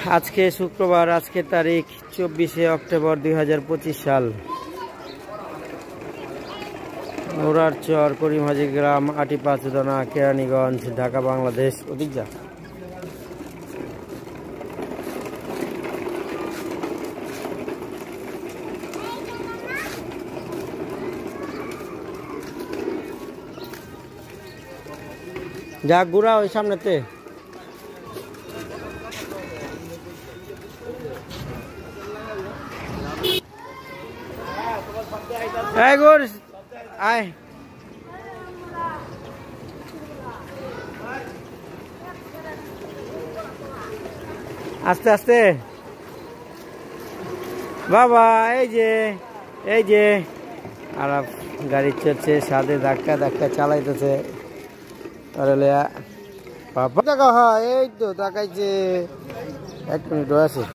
আজকে শুক্রবার, আজকে তারিখ 24শে অক্টোবর 2025 সাল। নোরারচর, করিমহাজি গ্রাম, আটিপাঁচদনা, কেরানীগঞ্জ, ঢাকা, বাংলাদেশ। ওদিক যা। যা ঘুরা ওই সামনেতে। এই গোর আয়, আস্তে আস্তে বাবা। এই যে আর গাড়ি চড়ছে, সাথে ধাক্কা ধাক্কা চালাইতেছে। বাবা দেখা হয়, এই তো তাকাইছে। 1 মিনিট আছে।